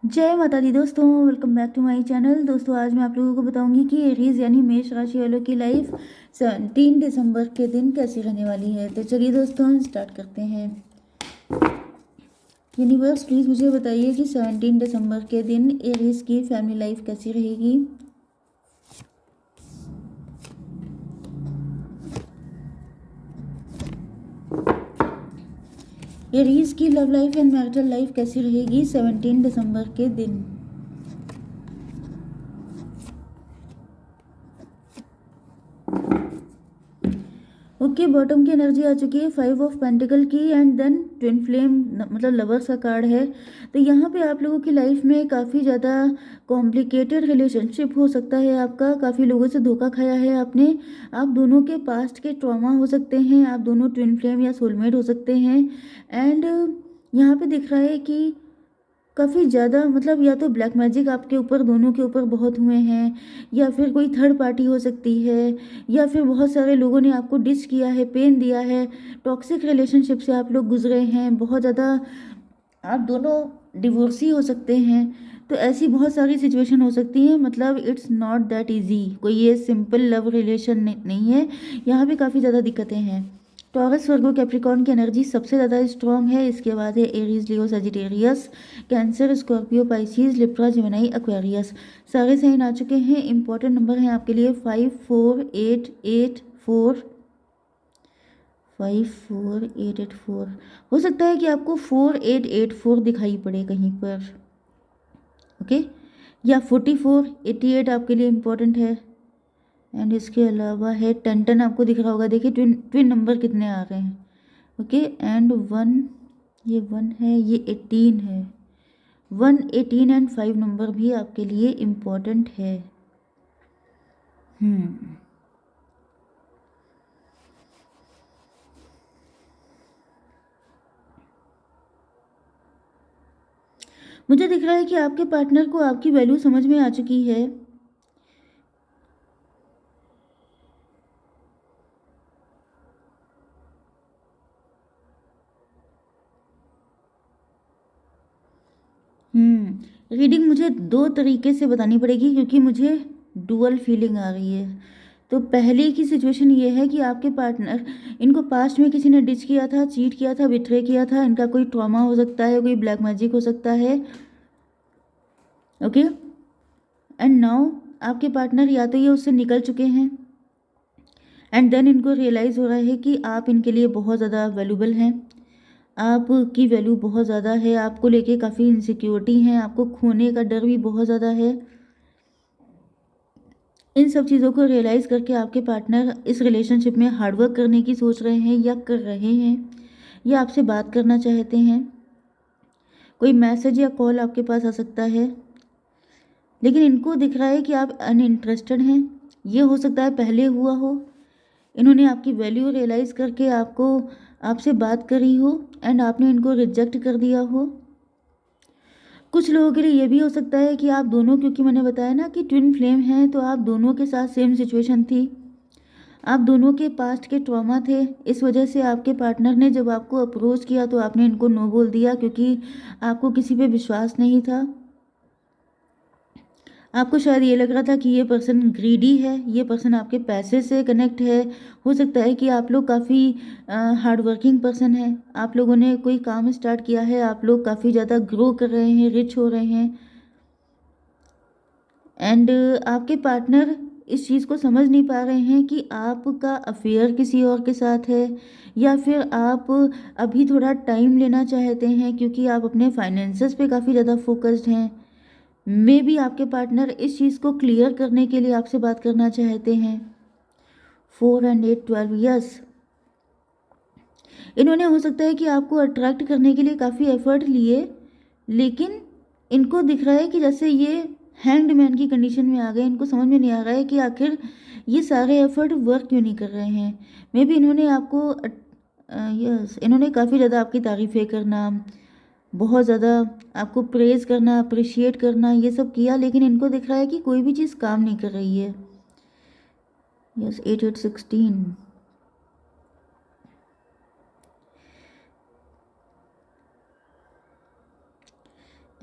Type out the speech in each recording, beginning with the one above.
जय माता दी दोस्तों, welcome back to my channel. दोस्तों आज मैं आप लोगों को बताऊंगी कि एरीज यानी मेष राशि वालों की लाइफ 17 दिसंबर के दिन कैसी रहने वाली है। तो चलिए दोस्तों स्टार्ट करते हैं। यूनिवर्स प्लीज़ मुझे बताइए कि 17 दिसंबर के दिन एरीज की फैमिली लाइफ कैसी रहेगी। एरीज की love life and marital life कैसी रहेगी 17 दिसंबर के दिन। ओके, बॉटम की एनर्जी आ चुकी है 5 ऑफ पेंटिकल की एंड देन ट्विन फ्लेम मतलब लवर्स का कार्ड है। तो यहाँ पे आप लोगों की लाइफ में काफ़ी ज़्यादा कॉम्प्लिकेटेड रिलेशनशिप हो सकता है आपका। काफ़ी लोगों से धोखा खाया है आपने। आप दोनों के पास्ट के ट्रॉमा हो सकते हैं, आप दोनों ट्विन फ्लेम या सोलमेट हो सकते हैं। एंड यहाँ पे दिख रहा है कि काफ़ी ज़्यादा मतलब या तो ब्लैक मैजिक आपके ऊपर दोनों के ऊपर बहुत हुए हैं, या फिर कोई थर्ड पार्टी हो सकती है, या फिर बहुत सारे लोगों ने आपको डिस किया है, पेन दिया है। टॉक्सिक रिलेशनशिप से आप लोग गुजरे हैं बहुत ज़्यादा। आप दोनों डिवोर्सी हो सकते हैं। तो ऐसी बहुत सारी सिचुएशन हो सकती है। मतलब इट्स नॉट दैट इजी, कोई ये सिंपल लव रिलेशन नहीं है। यहाँ पे काफ़ी ज़्यादा दिक्कतें हैं। टॉरस वर्गो कैप्रिकॉर्न की एनर्जी सबसे ज़्यादा स्ट्रॉन्ग है। इसके बाद है Aries Leo Sagittarius cancer Scorpio Pisces Libra Gemini Aquarius. सारे साइन आ चुके हैं। इंपॉर्टेंट नंबर हैं आपके लिए 54884। 54884 हो सकता है कि आपको 4884 दिखाई पड़े कहीं पर। ओके, या 4488 आपके लिए इम्पोर्टेंट है। एंड इसके अलावा है 10 आपको दिख रहा होगा। देखिए ट्विन ट्विन नंबर कितने आ रहे हैं। ओके, एंड 1, ये 1 है, ये 18 है। 1 18 एंड 5 नंबर भी आपके लिए इम्पोर्टेंट है। हम्म मुझे दिख रहा है कि आपके पार्टनर को आपकी वैल्यू समझ में आ चुकी है। रीडिंग मुझे दो तरीके से बतानी पड़ेगी क्योंकि मुझे डुअल फीलिंग आ रही है। तो पहले की सिचुएशन ये है कि आपके पार्टनर, इनको पास्ट में किसी ने डिच किया था, चीट किया था, बिट्रे किया था। इनका कोई ट्रॉमा हो सकता है, कोई ब्लैक मैजिक हो सकता है। ओके, एंड नाउ आपके पार्टनर या तो ये उससे निकल चुके हैं एंड देन इनको रियलाइज़ हो रहा है कि आप इनके लिए बहुत ज़्यादा वैल्यूबल हैं। आपकी वैल्यू बहुत ज़्यादा है। आपको लेके काफ़ी इनसिक्योरिटी हैं, आपको खोने का डर भी बहुत ज़्यादा है। इन सब चीज़ों को रियलाइज़ करके आपके पार्टनर इस रिलेशनशिप में हार्डवर्क करने की सोच रहे हैं या कर रहे हैं, या आपसे बात करना चाहते हैं। कोई मैसेज या कॉल आपके पास आ सकता है, लेकिन इनको दिख रहा है कि आप अनइंटरेस्टेड हैं। ये हो सकता है पहले हुआ हो, इन्होंने आपकी वैल्यू रियलाइज़ करके आपको आपसे बात करी हो एंड आपने इनको रिजेक्ट कर दिया हो। कुछ लोगों के लिए ये भी हो सकता है कि आप दोनों, क्योंकि मैंने बताया ना कि ट्विन फ्लेम हैं, तो आप दोनों के साथ सेम सिचुएशन थी। आप दोनों के पास्ट के ट्रॉमा थे। इस वजह से आपके पार्टनर ने जब आपको अप्रोच किया तो आपने इनको नो बोल दिया, क्योंकि आपको किसी पे विश्वास नहीं था। आपको शायद ये लग रहा था कि ये पर्सन ग्रीडी है, ये पर्सन आपके पैसे से कनेक्ट है। हो सकता है कि आप लोग काफ़ी हार्ड वर्किंग पर्सन हैं। आप लोगों ने कोई काम स्टार्ट किया है, आप लोग काफ़ी ज़्यादा ग्रो कर रहे हैं, रिच हो रहे हैं। एंड आपके पार्टनर इस चीज़ को समझ नहीं पा रहे हैं कि आपका अफेयर किसी और के साथ है, या फिर आप अभी थोड़ा टाइम लेना चाहते हैं क्योंकि आप अपने फाइनेंसेस पे काफ़ी ज़्यादा फोकस्ड हैं। मे बी आपके पार्टनर इस चीज़ को क्लियर करने के लिए आपसे बात करना चाहते हैं। 4 and 8 12 यस, इन्होंने हो सकता है कि आपको अट्रैक्ट करने के लिए काफ़ी एफर्ट लिए, लेकिन इनको दिख रहा है कि जैसे ये हैंग्ड मैन की कंडीशन में आ गए। इनको समझ में नहीं आ रहा है कि आखिर ये सारे एफर्ट वर्क क्यों नहीं कर रहे हैं। मे बी इन्होंने आपको यस, इन्होंने काफ़ी ज़्यादा आपकी तारीफ़ें करना, बहुत ज़्यादा आपको प्रेज़ करना, अप्रिशिएट करना, ये सब किया, लेकिन इनको दिख रहा है कि कोई भी चीज़ काम नहीं कर रही है। यस, 8 8 16।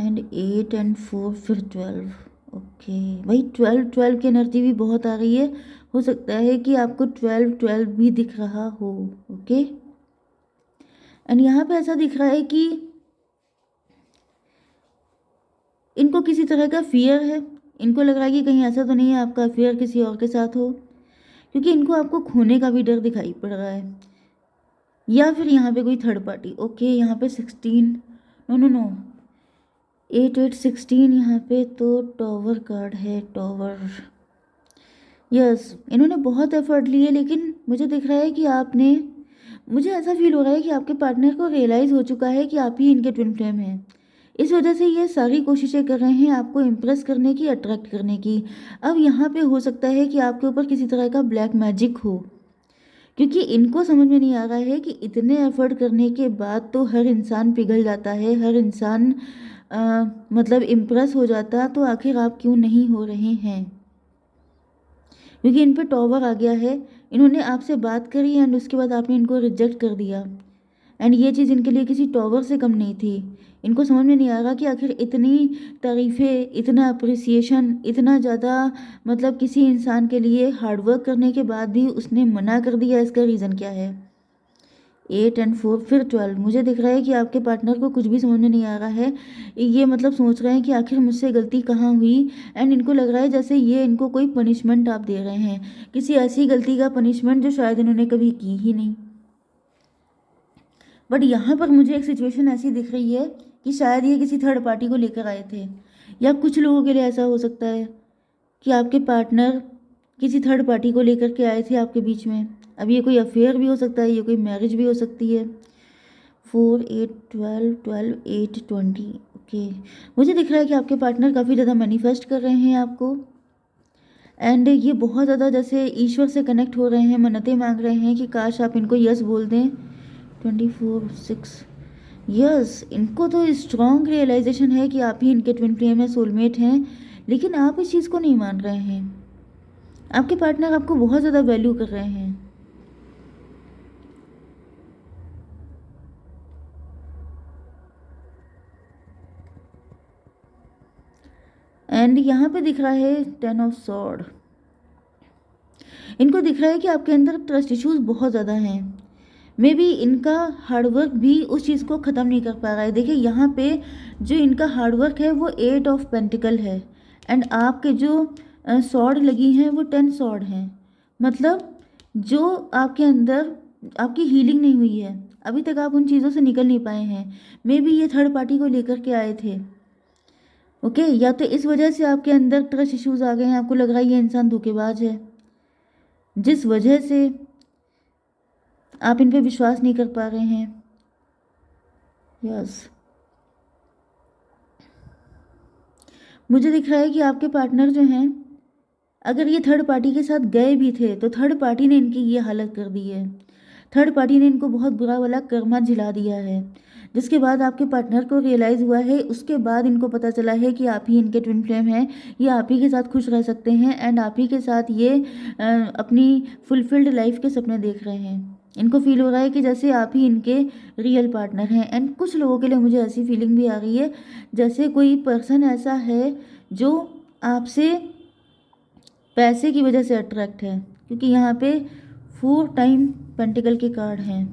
एंड 8 एंड 4 फिर 12। ओके भाई, 12 की एनर्जी भी बहुत आ रही है। हो सकता है कि आपको 12 भी दिख रहा हो। ओके, एंड यहाँ पे ऐसा दिख रहा है कि इनको किसी तरह का फियर है। इनको लग रहा है कि कहीं ऐसा तो नहीं है आपका अफेयर किसी और के साथ हो, क्योंकि इनको आपको खोने का भी डर दिखाई पड़ रहा है। या फिर यहाँ पे कोई थर्ड पार्टी। ओके, यहाँ पे 16, नो नो नो, 8 8 16 यहाँ पे तो टॉवर कार्ड है, टॉवर। यस, इन्होंने बहुत एफर्ट लिए, लेकिन मुझे दिख रहा है कि आपने, मुझे ऐसा फील हो रहा है कि आपके पार्टनर को रियलाइज़ हो चुका है कि आप ही इनके ट्विन फ्लेम हैं। इस वजह से ये सारी कोशिशें कर रहे हैं आपको इम्प्रेस करने की, अट्रैक्ट करने की। अब यहाँ पे हो सकता है कि आपके ऊपर किसी तरह का ब्लैक मैजिक हो, क्योंकि इनको समझ में नहीं आ रहा है कि इतने एफर्ट करने के बाद तो हर इंसान पिघल जाता है, हर इंसान मतलब इम्प्रेस हो जाता, तो आखिर आप क्यों नहीं हो रहे हैं। क्योंकि इन पे टॉवर आ गया है। इन्होंने आपसे बात करी एंड उसके बाद आपने इनको रिजेक्ट कर दिया, एंड ये चीज़ इनके लिए किसी टॉवर से कम नहीं थी। इनको समझ में नहीं आ रहा कि आखिर इतनी तारीफ़ें, इतना अप्रिसिएशन, इतना ज़्यादा मतलब किसी इंसान के लिए हार्डवर्क करने के बाद भी उसने मना कर दिया, इसका रीज़न क्या है। 8 एंड 4 फिर 12। मुझे दिख रहा है कि आपके पार्टनर को कुछ भी समझ में नहीं आ रहा है। ये मतलब सोच रहे हैं कि आखिर मुझसे गलती कहाँ हुई, एंड इनको लग रहा है जैसे ये इनको कोई पनिशमेंट आप दे रहे हैं, किसी ऐसी गलती का पनिशमेंट जो शायद इन्होंने कभी की ही नहीं। बट यहाँ पर मुझे एक सिचुएशन ऐसी दिख रही है कि शायद ये किसी थर्ड पार्टी को लेकर आए थे, या कुछ लोगों के लिए ऐसा हो सकता है कि आपके पार्टनर किसी थर्ड पार्टी को लेकर के आए थे आपके बीच में। अब ये कोई अफेयर भी हो सकता है, ये कोई मैरिज भी हो सकती है। 4 8 12 12 8 20। ओके, मुझे दिख रहा है कि आपके पार्टनर काफ़ी ज़्यादा मैनिफेस्ट कर रहे हैं आपको, एंड ये बहुत ज़्यादा जैसे ईश्वर से कनेक्ट हो रहे हैं, मन्नतें मांग रहे हैं कि काश आप इनको यस बोल दें। 24 6। यस, इनको तो स्ट्रॉन्ग रियलाइजेशन है कि आप ही इनके ट्विन फ्लेम है, सोलमेट हैं, लेकिन आप इस चीज़ को नहीं मान रहे हैं। आपके पार्टनर आपको बहुत ज़्यादा वैल्यू कर रहे हैं। एंड यहाँ पे दिख रहा है 10 ऑफ सॉर्ड। इनको दिख रहा है कि आपके अंदर ट्रस्ट इश्यूज बहुत ज़्यादा हैं। मे बी इनका हार्डवर्क भी उस चीज़ को ख़त्म नहीं कर पा रहा है। देखिए यहाँ पे जो इनका हार्डवर्क है वो 8 ऑफ पेंटिकल है, एंड आपके जो सॉर्ड लगी हैं वो 10 सॉर्ड हैं। मतलब जो आपके अंदर आपकी हीलिंग नहीं हुई है, अभी तक आप उन चीज़ों से निकल नहीं पाए हैं। मे बी ये थर्ड पार्टी को लेकर के आए थे। ओके, या तो इस वजह से आपके अंदर ट्रस्ट इश्यूज आ गए हैं, आपको लग रहा है ये इंसान धोखेबाज है, जिस वजह से आप इन पे विश्वास नहीं कर पा रहे हैं। यस, मुझे दिख रहा है कि आपके पार्टनर जो हैं, अगर ये थर्ड पार्टी के साथ गए भी थे तो थर्ड पार्टी ने इनकी ये हालत कर दी है। थर्ड पार्टी ने इनको बहुत बुरा वाला कर्मा झिला दिया है, जिसके बाद आपके पार्टनर को रियलाइज़ हुआ है, उसके बाद इनको पता चला है कि आप ही इनके ट्विन फ्लेम हैं, ये आप ही के साथ खुश रह सकते हैं, एंड आप ही के साथ ये अपनी फुलफिल्ड लाइफ के सपने देख रहे हैं। इनको फील हो रहा है कि जैसे आप ही इनके रियल पार्टनर हैं, एंड कुछ लोगों के लिए मुझे ऐसी फीलिंग भी आ रही है जैसे कोई पर्सन ऐसा है जो आपसे पैसे की वजह से अट्रैक्ट है, क्योंकि यहाँ पे 4 टाइम पेंटिकल के कार्ड हैं।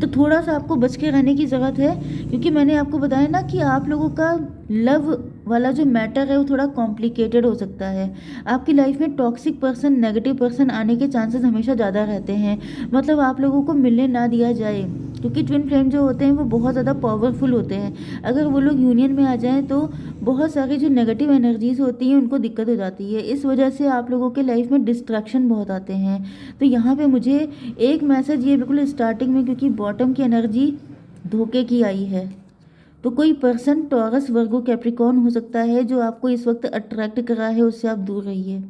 तो थोड़ा सा आपको बच के रहने की ज़रूरत है, क्योंकि मैंने आपको बताया ना कि आप लोगों का लव वाला जो मैटर है वो थोड़ा कॉम्प्लिकेटेड हो सकता है। आपकी लाइफ में टॉक्सिक पर्सन, नेगेटिव पर्सन आने के चांसेस हमेशा ज़्यादा रहते हैं। मतलब आप लोगों को मिलने ना दिया जाए, क्योंकि ट्विन फ्लेम जो होते हैं वो बहुत ज़्यादा पावरफुल होते हैं। अगर वो लोग यूनियन में आ जाएं तो बहुत सारी जो नेगेटिव एनर्जीज होती हैं उनको दिक्कत हो जाती है। इस वजह से आप लोगों के लाइफ में डिस्ट्रैक्शन बहुत आते हैं। तो यहाँ पे मुझे एक मैसेज ये बिल्कुल स्टार्टिंग में, क्योंकि बॉटम की एनर्जी धोखे की आई है, तो कोई पर्सन टॉरस, वर्गो, कैप्रिकॉर्न हो सकता है जो आपको इस वक्त अट्रैक्ट कर रहा है, उससे आप दूर रहिए,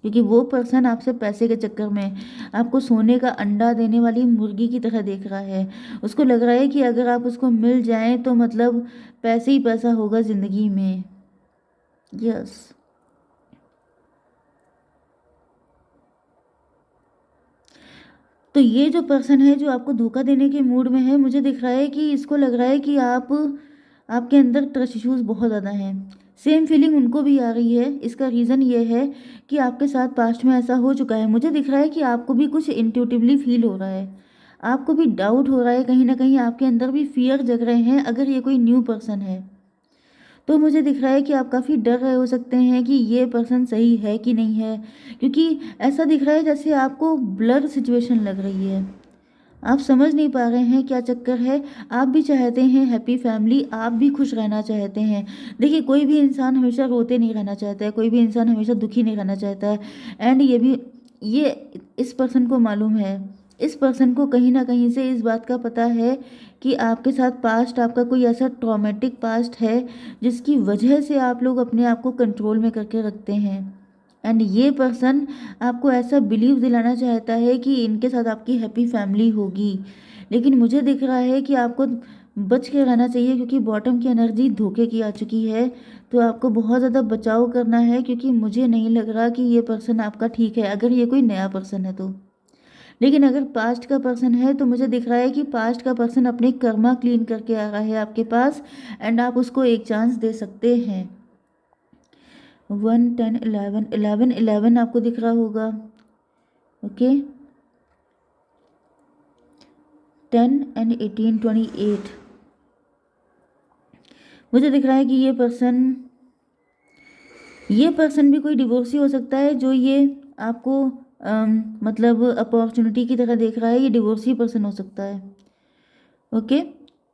क्योंकि वो पर्सन आपसे पैसे के चक्कर में आपको सोने का अंडा देने वाली मुर्गी की तरह देख रहा है। उसको लग रहा है कि अगर आप उसको मिल जाएं तो मतलब पैसे ही पैसा होगा ज़िंदगी में। यस, तो ये जो पर्सन है जो आपको धोखा देने के मूड में है, मुझे दिख रहा है कि इसको लग रहा है कि आप आपके अंदर ट्रस्ट इश्यूज़ बहुत ज़्यादा हैं। सेम फीलिंग उनको भी आ रही है। इसका रीज़न ये है कि आपके साथ पास्ट में ऐसा हो चुका है। मुझे दिख रहा है कि आपको भी कुछ इंट्यूटिवली फ़ील हो रहा है। आपको भी डाउट हो रहा है, कहीं न कहीं आपके अंदर भी फ़ियर जग रहे हैं अगर ये कोई न्यू पर्सन है। तो मुझे दिख रहा है कि आप काफ़ी डर रहे हो सकते हैं कि ये पर्सन सही है कि नहीं है। क्योंकि ऐसा दिख रहा है जैसे आपको ब्लर सिचुएशन लग रही है। आप समझ नहीं पा रहे हैं क्या चक्कर है। आप भी चाहते हैं हैप्पी फैमिली, आप भी खुश रहना चाहते हैं। देखिए, कोई भी इंसान हमेशा रोते नहीं रहना चाहता है, कोई भी इंसान हमेशा दुखी नहीं रहना चाहता है। एंड ये इस पर्सन को मालूम है। इस पर्सन को कहीं न कहीं से इस बात का पता है कि आपके साथ पास्ट आपका कोई ऐसा ट्रॉमेटिक पास्ट है जिसकी वजह से आप लोग अपने आप को कंट्रोल में करके रखते हैं। एंड ये पर्सन आपको ऐसा बिलीव दिलाना चाहता है कि इनके साथ आपकी हैप्पी फैमिली होगी। लेकिन मुझे दिख रहा है कि आपको बच के रहना चाहिए, क्योंकि बॉटम की एनर्जी धोखे की आ चुकी है। तो आपको बहुत ज़्यादा बचाव करना है, क्योंकि मुझे नहीं लग रहा कि ये पर्सन आपका ठीक है, अगर ये कोई नया पर्सन है तो। लेकिन अगर पास्ट का पर्सन है तो मुझे दिख रहा है कि पास्ट का पर्सन अपने कर्मा क्लीन करके आ रहा है आपके पास। एंड आप उसको एक चांस दे सकते हैं। 1 10 11 11 11 आपको दिख रहा होगा। ओके, 10 एंड 18 28 मुझे दिख रहा है कि ये पर्सन भी कोई डिवोर्सी हो सकता है जो ये आपको मतलब अपॉर्चुनिटी की तरह देख रहा है। ये डिवोर्सी पर्सन हो सकता है। ओके,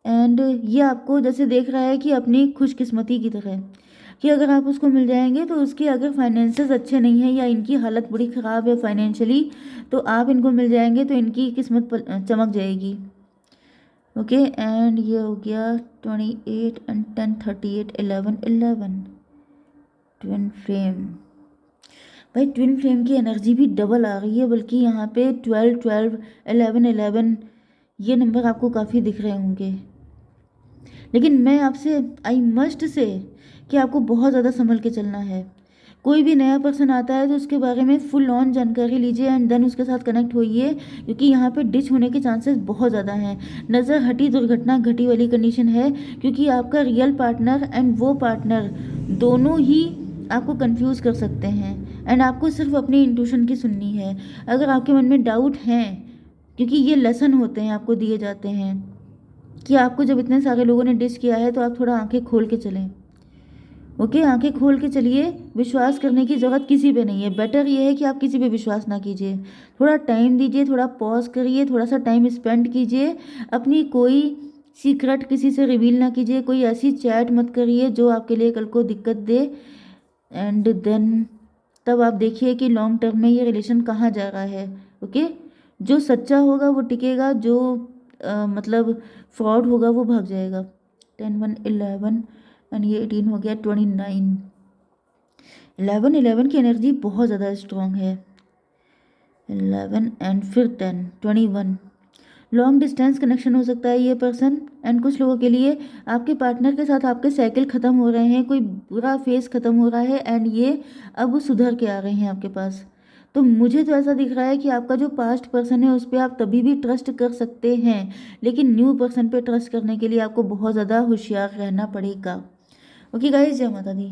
एंड ये आपको जैसे देख रहा है कि अपनी खुशकिस्मती की तरह, कि अगर आप उसको मिल जाएंगे तो उसके अगर फाइनेंसेस अच्छे नहीं हैं या इनकी हालत बड़ी ख़राब है फाइनेंशियली, तो आप इनको मिल जाएंगे तो इनकी किस्मत चमक जाएगी। ओके, एंड ये हो गया 28 एंड 10 38 11 11 ट्विन फ्लेम। भाई, ट्विन फ्लेम की एनर्जी भी डबल आ रही है, बल्कि यहाँ पे 12 12 11 11 ये नंबर आपको काफ़ी दिख रहे होंगे। लेकिन मैं आपसे आई मस्ट से कि आपको बहुत ज़्यादा संभल के चलना है। कोई भी नया पर्सन आता है तो उसके बारे में फुल ऑन जानकारी लीजिए एंड देन उसके साथ कनेक्ट होइए, क्योंकि यहाँ पे डिच होने के चांसेस बहुत ज़्यादा हैं। नज़र हटी दुर्घटना घटी वाली कंडीशन है, क्योंकि आपका रियल पार्टनर एंड वो पार्टनर दोनों ही आपको कंफ्यूज कर सकते हैं। एंड आपको सिर्फ अपनी इंट्यूशन की सुननी है। अगर आपके मन में डाउट हैं, क्योंकि ये लेसन होते हैं आपको दिए जाते हैं कि आपको जब इतने सारे लोगों ने डिच किया है तो आप थोड़ा आंखें खोल के चलें। ओके, आंखें खोल के चलिए। विश्वास करने की ज़रूरत किसी पे नहीं है। बेटर ये है कि आप किसी पे विश्वास ना कीजिए। थोड़ा टाइम दीजिए, थोड़ा पॉज करिए, थोड़ा सा टाइम स्पेंड कीजिए। अपनी कोई सीक्रेट किसी से रिवील ना कीजिए। कोई ऐसी चैट मत करिए जो आपके लिए कल को दिक्कत दे। एंड देन तब आप देखिए कि लॉन्ग टर्म में ये रिलेशन कहाँ जा रहा है। ओके, जो सच्चा होगा वो टिकेगा, जो मतलब फ्रॉड होगा वो भाग जाएगा। 10 1 11 एंड ये 18 हो गया 29। 11 11 की एनर्जी बहुत ज़्यादा स्ट्रॉन्ग है। 11 एंड फिर 10 21 लॉन्ग डिस्टेंस कनेक्शन हो सकता है ये पर्सन। एंड कुछ लोगों के लिए आपके पार्टनर के साथ आपके साइकिल ख़त्म हो रहे हैं, कोई बुरा फेस ख़त्म हो रहा है एंड ये अब सुधर के आ रहे हैं आपके पास। तो मुझे तो ऐसा दिख रहा है कि आपका जो पास्ट पर्सन है उस पर आप तभी भी ट्रस्ट कर सकते हैं, लेकिन न्यू पर्सन पे ट्रस्ट करने के लिए आपको बहुत ज़्यादा होशियार रहना पड़ेगा। ओके गाइस, जय माता दी।